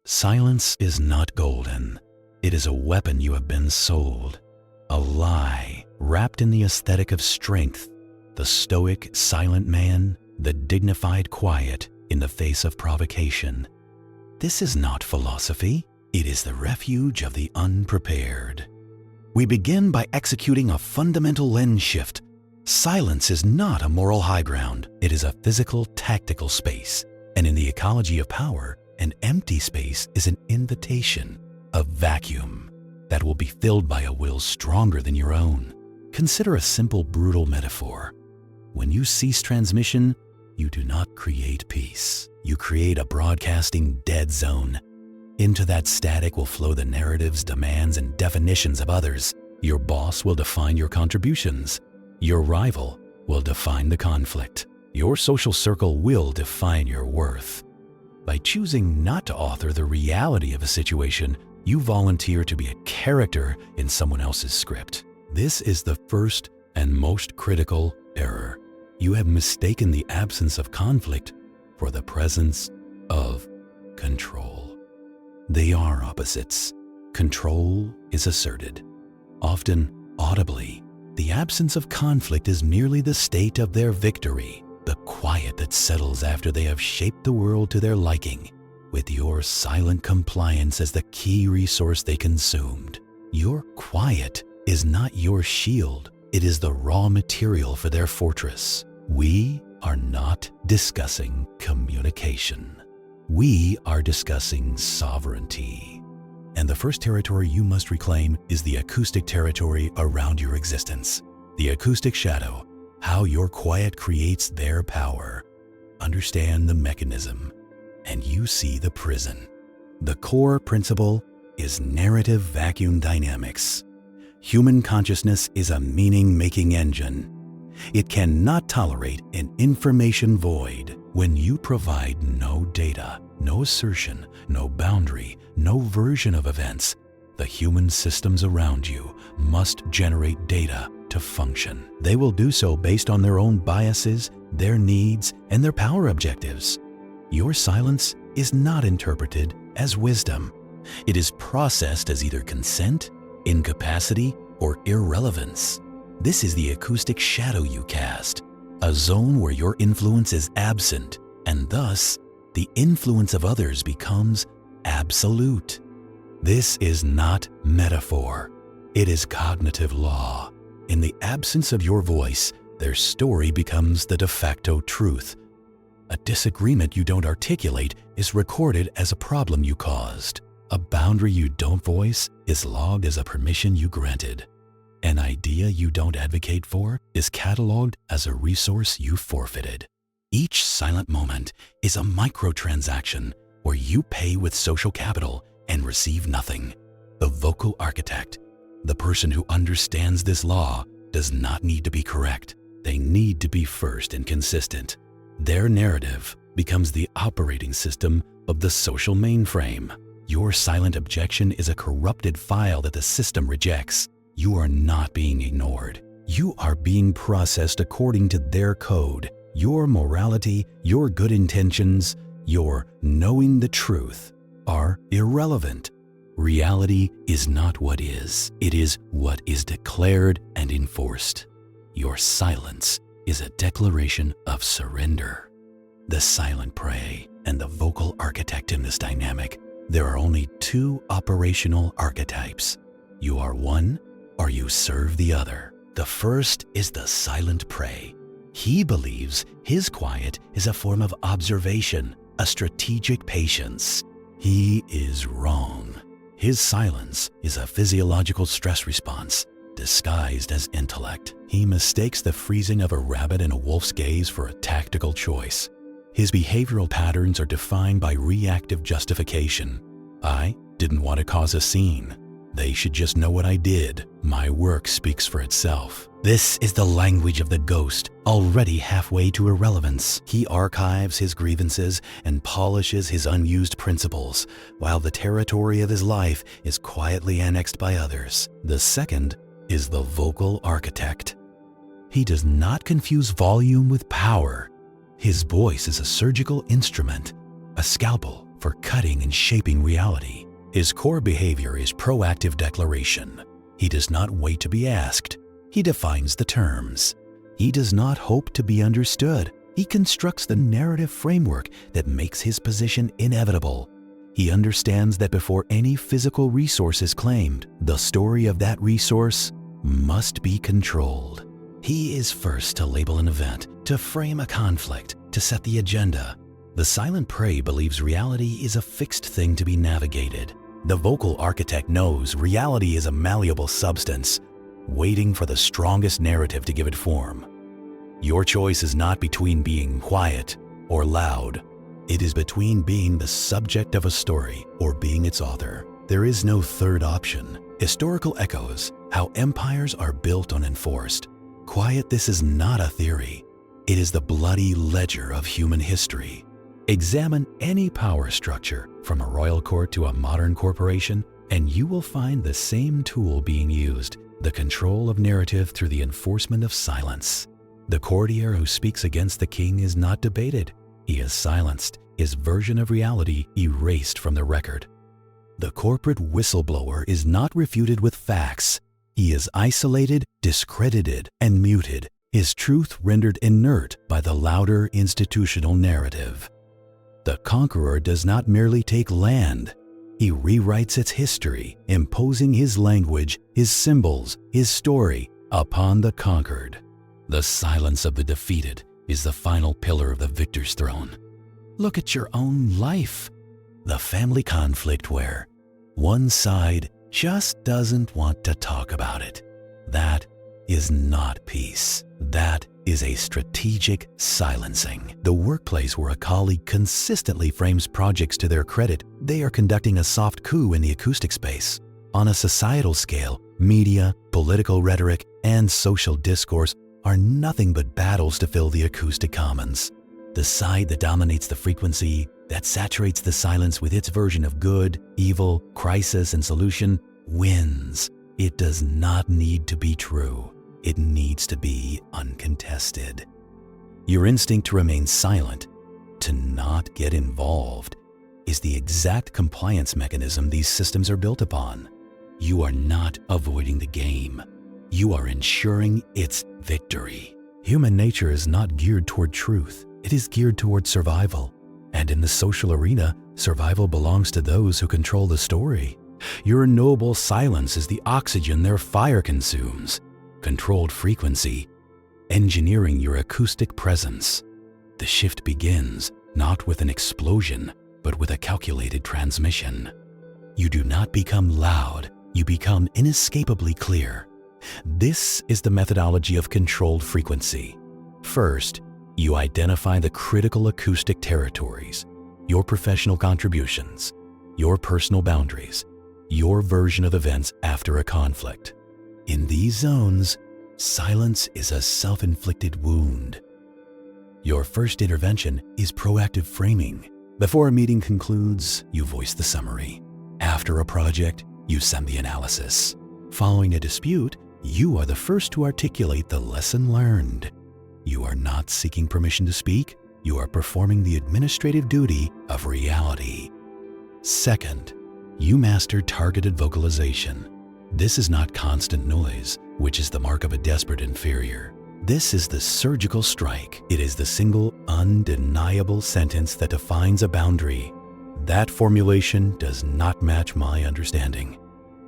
Silence is not golden. It is a weapon you have been sold. A lie wrapped in the aesthetic of strength, the stoic, silent man, the dignified quiet in the face of provocation. This is not philosophy. It is the refuge of the unprepared. We begin by executing a fundamental lens shift. Silence is not a moral high ground. It is a physical, tactical space. And in the ecology of power, an empty space is an invitation, a vacuum that will be filled by a will stronger than your own. Consider a simple, brutal metaphor. When you cease transmission, you do not create peace. You create a broadcasting dead zone. Into that static will flow the narratives, demands, and definitions of others. Your boss will define your contributions. Your rival will define the conflict. Your social circle will define your worth. By choosing not to author the reality of a situation, you volunteer to be a character in someone else's script. This is the first and most critical error. You have mistaken the absence of conflict for the presence of control. They are opposites. Control is asserted, often audibly. The absence of conflict is merely the state of their victory, the quiet that settles after they have shaped the world to their liking, with your silent compliance as the key resource they consumed. Your quiet is not your shield. It is the raw material for their fortress. We are not discussing communication. We are discussing sovereignty. And the first territory you must reclaim is the acoustic territory around your existence. The acoustic shadow, how your quiet creates their power. Understand the mechanism, and you see the prison. The core principle is narrative vacuum dynamics. Human consciousness is a meaning-making engine. It cannot tolerate an information void. When you provide no data, no assertion, no boundary, no version of events, the human systems around you must generate data to function. They will do so based on their own biases, their needs, and their power objectives. Your silence is not interpreted as wisdom. It is processed as either consent, incapacity, or irrelevance. This is the acoustic shadow you cast, a zone where your influence is absent, and thus the influence of others becomes absolute. This is not metaphor. It is cognitive law. In the absence of your voice, their story becomes the de facto truth. A disagreement you don't articulate is recorded as a problem you caused. A boundary you don't voice is logged as a permission you granted. An idea you don't advocate for is cataloged as a resource you forfeited. Each silent moment is a microtransaction where you pay with social capital and receive nothing. The vocal architect, the person who understands this law, does not need to be correct. They need to be first and consistent. Their narrative becomes the operating system of the social mainframe. Your silent objection is a corrupted file that the system rejects. You are not being ignored. You are being processed according to their code. Your morality, your good intentions, your knowing the truth are irrelevant. Reality is not what is. It is what is declared and enforced. Your silence is a declaration of surrender. The silent prey and the vocal architect in this dynamic, there are only two operational archetypes. You are one, or you serve the other. The first is the silent prey. He believes his quiet is a form of observation, a strategic patience. He is wrong. His silence is a physiological stress response, disguised as intellect. He mistakes the freezing of a rabbit in a wolf's gaze for a tactical choice. His behavioral patterns are defined by reactive justification. I didn't want to cause a scene. They should just know what I did. My work speaks for itself. This is the language of the ghost, already halfway to irrelevance. He archives his grievances and polishes his unused principles, while the territory of his life is quietly annexed by others. The second is the vocal architect. He does not confuse volume with power. His voice is a surgical instrument, a scalpel for cutting and shaping reality. His core behavior is proactive declaration. He does not wait to be asked. He defines the terms. He does not hope to be understood. He constructs the narrative framework that makes his position inevitable. He understands that before any physical resource is claimed, the story of that resource must be controlled. He is first to label an event, to frame a conflict, to set the agenda. The silent prey believes reality is a fixed thing to be navigated. The vocal architect knows reality is a malleable substance, waiting for the strongest narrative to give it form. Your choice is not between being quiet or loud. It is between being the subject of a story or being its author. There is no third option. Historical echoes, how empires are built and enforced. Quiet, this is not a theory. It is the bloody ledger of human history. Examine any power structure, from a royal court to a modern corporation, and you will find the same tool being used, the control of narrative through the enforcement of silence. The courtier who speaks against the king is not debated. He is silenced, his version of reality erased from the record. The corporate whistleblower is not refuted with facts. He is isolated, discredited, and muted, his truth rendered inert by the louder institutional narrative. The conqueror does not merely take land. He rewrites its history, imposing his language, his symbols, his story upon the conquered. The silence of the defeated is the final pillar of the victor's throne. Look at your own life. The family conflict where one side just doesn't want to talk about it. That is not peace. That is a strategic silencing. The workplace where a colleague consistently frames projects to their credit, they are conducting a soft coup in the acoustic space. On a societal scale, media, political rhetoric, and social discourse are nothing but battles to fill the acoustic commons. The side that dominates the frequency, that saturates the silence with its version of good, evil, crisis, and solution, wins. It does not need to be true. It needs to be uncontested. Your instinct to remain silent, to not get involved, is the exact compliance mechanism these systems are built upon. You are not avoiding the game. You are ensuring its victory. Human nature is not geared toward truth. It is geared toward survival. And in the social arena, survival belongs to those who control the story. Your noble silence is the oxygen their fire consumes. Controlled frequency, engineering your acoustic presence. The shift begins not with an explosion, but with a calculated transmission. You do not become loud, you become inescapably clear. This is the methodology of controlled frequency. First, you identify the critical acoustic territories, your professional contributions, your personal boundaries, your version of events after a conflict. In these zones, silence is a self-inflicted wound. Your first intervention is proactive framing. Before a meeting concludes, you voice the summary. After a project, you send the analysis. Following a dispute, you are the first to articulate the lesson learned. You are not seeking permission to speak. You are performing the administrative duty of reality. Second, you master targeted vocalization. This is not constant noise, which is the mark of a desperate inferior. This is the surgical strike. It is the single, undeniable sentence that defines a boundary. That formulation does not match my understanding.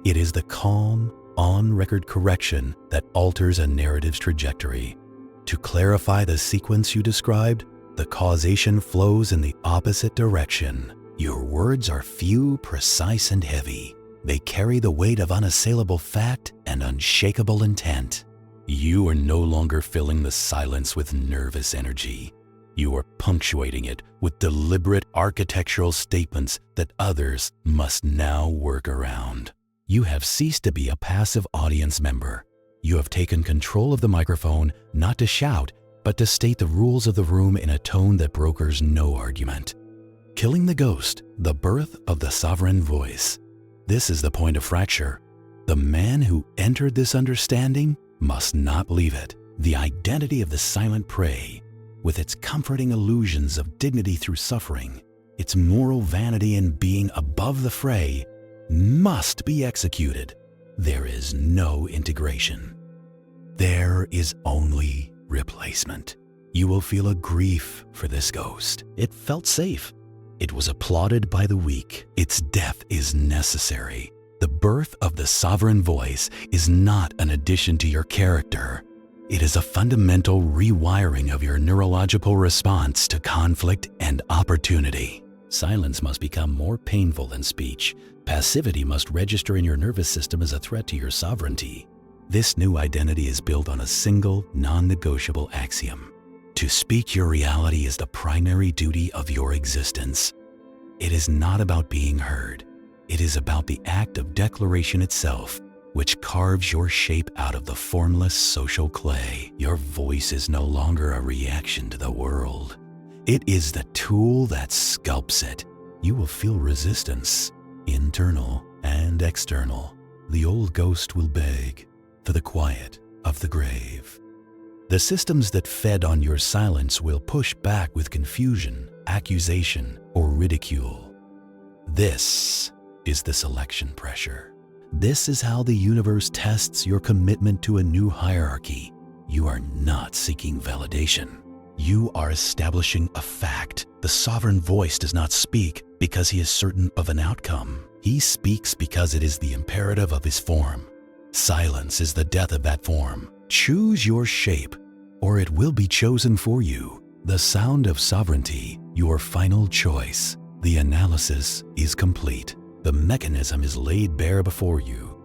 It is the calm, on-record correction that alters a narrative's trajectory. To clarify the sequence you described, the causation flows in the opposite direction. Your words are few, precise, and heavy. They carry the weight of unassailable fact and unshakable intent. You are no longer filling the silence with nervous energy. You are punctuating it with deliberate architectural statements that others must now work around. You have ceased to be a passive audience member. You have taken control of the microphone not to shout, but to state the rules of the room in a tone that brokers no argument. Killing the ghost, the birth of the sovereign voice. This is the point of fracture. The man who entered this understanding must not leave it. The identity of the silent prey, with its comforting illusions of dignity through suffering, its moral vanity in being above the fray, must be executed. There is no integration. There is only replacement. You will feel a grief for this ghost. It felt safe. It was applauded by the weak. Its death is necessary. The birth of the sovereign voice is not an addition to your character. It is a fundamental rewiring of your neurological response to conflict and opportunity. Silence must become more painful than speech. Passivity must register in your nervous system as a threat to your sovereignty. This new identity is built on a single, non-negotiable axiom. To speak your reality is the primary duty of your existence. It is not about being heard. It is about the act of declaration itself, which carves your shape out of the formless social clay. Your voice is no longer a reaction to the world. It is the tool that sculpts it. You will feel resistance, internal and external. The old ghost will beg for the quiet of the grave. The systems that fed on your silence will push back with confusion, accusation, or ridicule. This is the selection pressure. This is how the universe tests your commitment to a new hierarchy. You are not seeking validation. You are establishing a fact. The sovereign voice does not speak because he is certain of an outcome. He speaks because it is the imperative of his form. Silence is the death of that form. Choose your shape, or it will be chosen for you. The sound of sovereignty, your final choice. The analysis is complete. The mechanism is laid bare before you.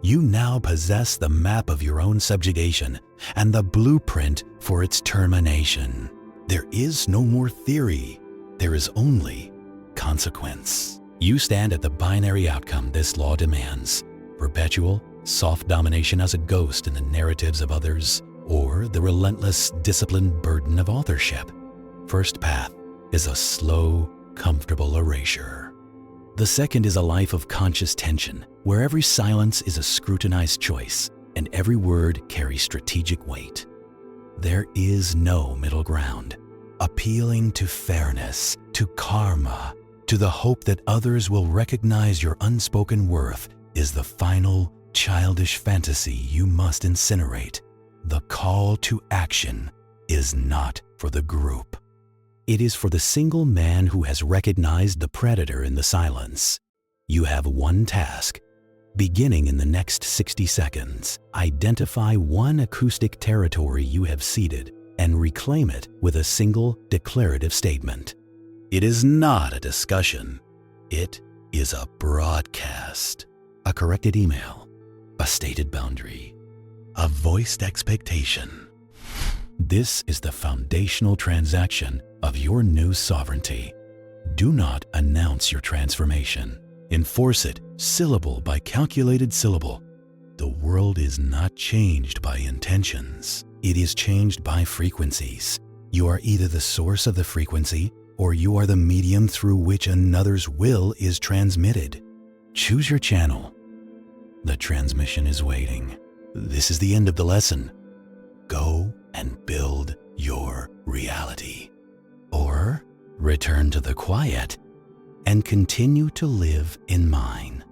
You now possess the map of your own subjugation and the blueprint for its termination. There is no more theory. There is only consequence. You stand at the binary outcome this law demands: perpetual, soft domination as a ghost in the narratives of others, or the relentless, disciplined burden of authorship. First path is a slow, comfortable erasure. The second is a life of conscious tension, where every silence is a scrutinized choice and every word carries strategic weight. There is no middle ground. Appealing to fairness, to karma, to the hope that others will recognize your unspoken worth is the final, childish fantasy you must incinerate. The call to action is not for the group. It is for the single man who has recognized the predator in the silence. You have one task. Beginning in the next 60 seconds, identify one acoustic territory you have ceded and reclaim it with a single declarative statement. It is not a discussion. It is a broadcast. A corrected email, a stated boundary, a voiced expectation. This is the foundational transaction of your new sovereignty. Do not announce your transformation. Enforce it syllable by calculated syllable. The world is not changed by intentions. It is changed by frequencies. You are either the source of the frequency or you are the medium through which another's will is transmitted. Choose your channel. The transmission is waiting. This is the end of the lesson. Go and build your reality. Or return to the quiet and continue to live in mine.